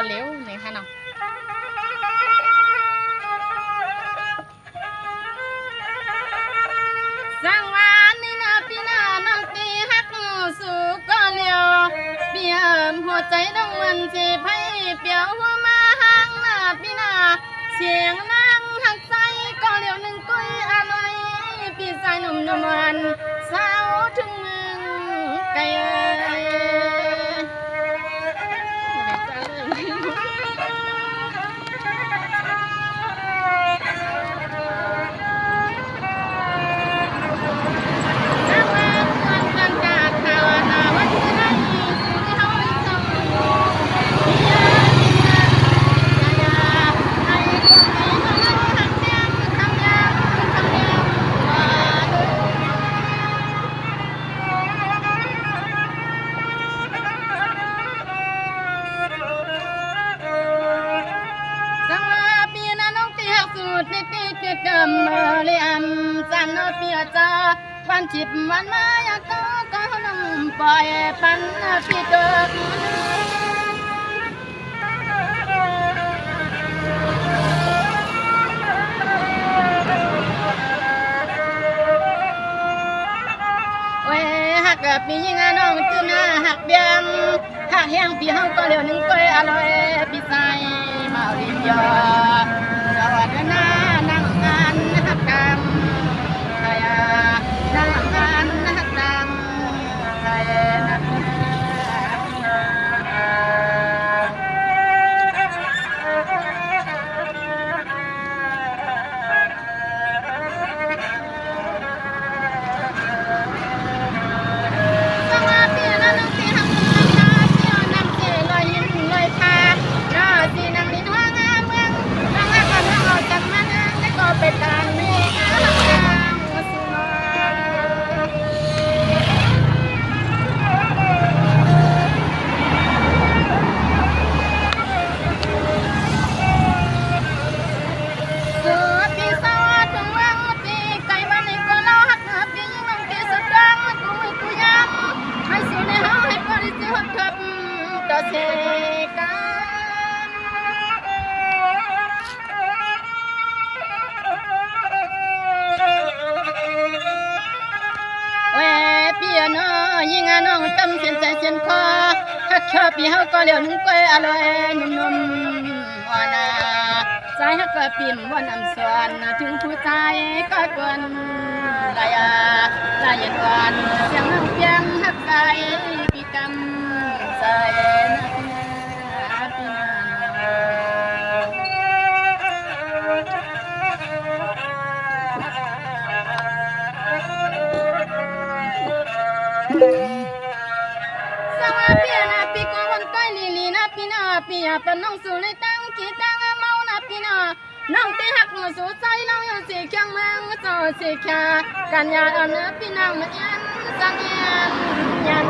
เร็วนี่ค่ะเนาะสังวานนี่นะพี่น้าน้องตีฮักสู่ก็เร็วเปี่ยมหัวใจน้องมันสิไผเปียวหัวมาห่างหน้าพี่น้าเสียงนางหักใจก็เร็วหนึ่งก้อยอร่อยพี่ชายหนุ่มนวลสาวถึงเมืองไกลวันจิบวันมายาก็นำปล่อยปันพี่เกิดโอ้ยหักพี่ยิงน้องจื้อหน้าหักเบียมหักแห้งพี่เฮาก็เหลียวหนึ่งก้อยอร่อยพี่ใส่มาริยอสวัสดีนะนั่งงานหักกรรมนั่งงานนักดังไทยนักสวัสดีนะน้องที่หักน้ำตาเที่ยวนำเที่ยวลอยยิ้มลอยพาน้าที่นั่งลิ้นห้างเมืองนั่งหักกันนั่งออกจากมันได้ก็ไปตามนี้เสกันเว้พี่น้องยิงน้องตำเส้นใจเส้นคอฮักชอบพี่เฮาก็เหลียวหนึ่งก้อยอร่อยนุ่มๆอ่อนนาใจฮักก็ปิ่มบ่น้ำสวนถึงผู้ใจก็กวนลายก่อนเสียงน้องเพียงฮักใจพี่กำใจสวัสดีนะพี่ก็วันใกล้ลีนะพี่นาพี่เป็นน้องสู่ในตั้งกี่ตั้งเมานะพี่นาน้องตีหักมาสู่ใจน้องอยู่สีเคียงเมืองโซสีแค่กันยาเอาเนื้อพี่นางมาเย็นสังเย็นยัน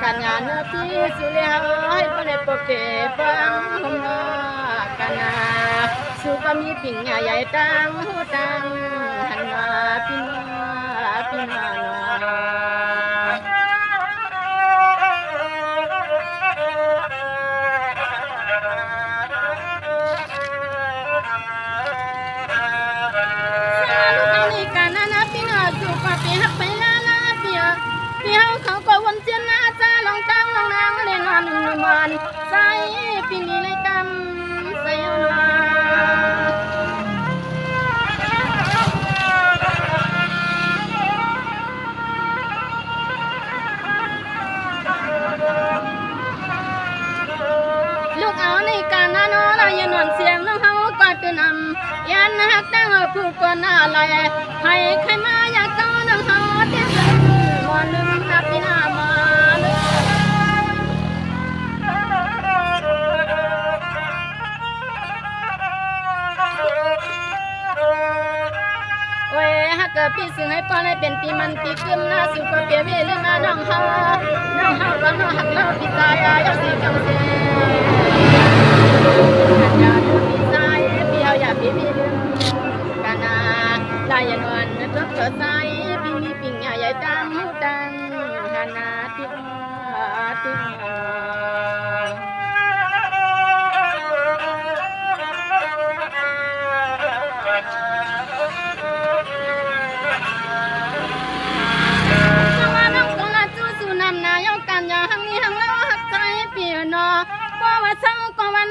กันยาเนื้อพี่สุเลียวให้พระปกเก็บฟังหงกันนาสุปมีปิ่งใหญ่ตังหูตังหันมาพี่นาพี่เฮาเขาก็วนเจียนหน้าจ้าลองตั้งลองนางเล่นนอนมันใส่ปีนี้เลยกำใส่เอามา นหักดังพูดก่อนอะไรให้ใครมาอยากเจ้านังหาเตี้ยมอนลืมนับที่หน้ามาเว้ฮักเกิดปีซึ่งให้ป้อนให้เป็นปีมันปีกึมหน้าสุกเปียเวลืมน้องเฮาน้องเฮาร้องหักเล่าปีตายอยากสีกังเสียอย่าดูปีตายเปียวอย่าปีมีลืมกันนาลายนวลรถเกิดใจปีมีปิ่งใหญ่ดังหูดังฮานาติต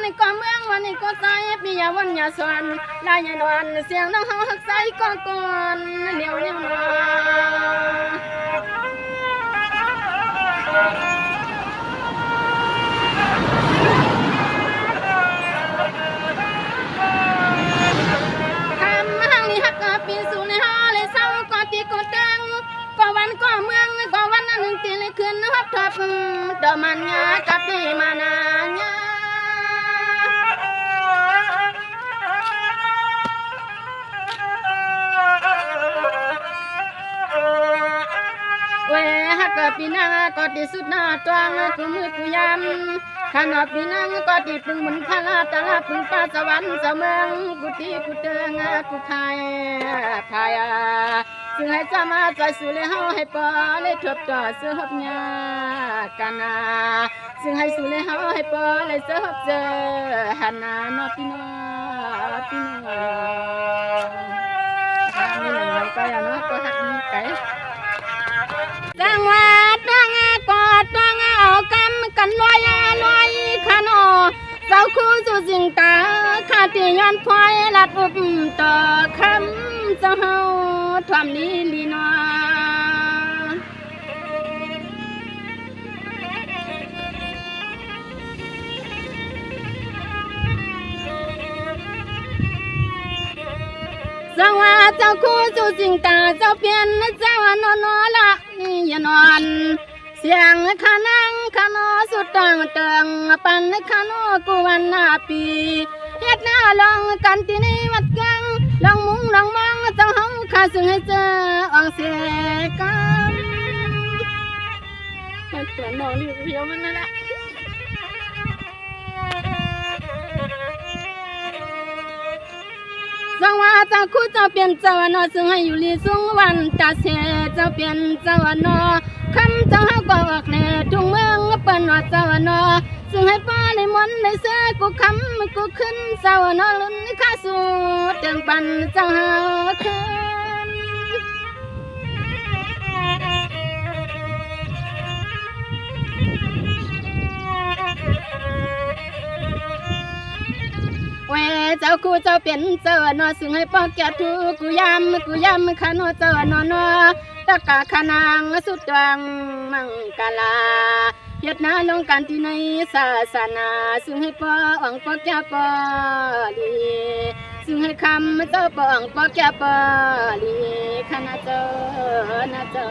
ิก็เมืองวันนี้ก็ใจปียวันยาสวนลายนวลเสียงน้องเขาหักใจก็ก่อนเดี๋ยวเดี๋ยวรอคำหังนี่หักปีสูในฮาเลยเศร้าก็ตีก็ตังก็วันก็เมืองก็วันนั้นหนึ่งตีเลยคืนหับทับดอมันงากับปีมานางาเวฮักปีนางก็ดีสุดหน้าตวงกูมือกูยำขนมปีนางก็ดีปึงมุนพลาตลาปึงป้าสวรรค์สมองกูตีกูเตืองกูพายซึ่งให้จะมาใจสู่เลยเฮาให้ปอเลยทบต่อเสื้อหอบยากันนาซึ่งให้สู่เลยเฮาให้ปอเลยเสื้อหอบเจอหันนานอพี่น้องพี่น้องมีหนึ่งไว้ก็อย่างน้อยก็หักมีไก่จังหวัดดังกอดดังเอากำกันลอยลอยขนอเจ้าคู่สู่สิงตาขาตีย้อนพลอยลัดอุบต่อคำเจ้าเฮาทวมลีลีนอจังหวัดเจ้าคู่สู่สิงตาเจ้าเปลี่ยนเจ้านอนละอย่านอนเสียงขานังขานอสุดตังเติงปันขานอกูวันหน้าปีเฮ็ดหน้าลองกันที่นี่วัดกังลองมุงลองมังเจ้าเฮาข้าซึ่งให้เจออองเสกันมันเปลี่ยนนอนอยู่เพียวมันนั่นแหละจังว่าเจ้าคู่เจ้าเปลี่ยนเจ้านอซึ่งให้อยู่ลีสูงวันจ่าเสเจ้าเปลี่ยนเจ้านอคำเจ้าเฮาก็ออกแน่ทุ่งเมืองเปิ้นว่าเจ้านอซึ่งให้ป้าในมนในเสือกูคำกูขึ้นเจ้านอลุ้นข้าสู่เติมปันเจ้าเฮาขึ้นเวเจ้าคู่เจ้าเปลี่ยนเจ้านอซึ่งให้ป้าแก่ทูกูยำขานอเจ้านอนอตะกะขนางสุดดังมังกาลาเฮ็ดนาลงกันที่ในศาสนาซึ่งให้ป้าอ่องป้าแก่ป้าลีซึ่งให้คำเจ้าป้าอ่องป้าแก่ป้าลีคณะเจ้านะเจ้า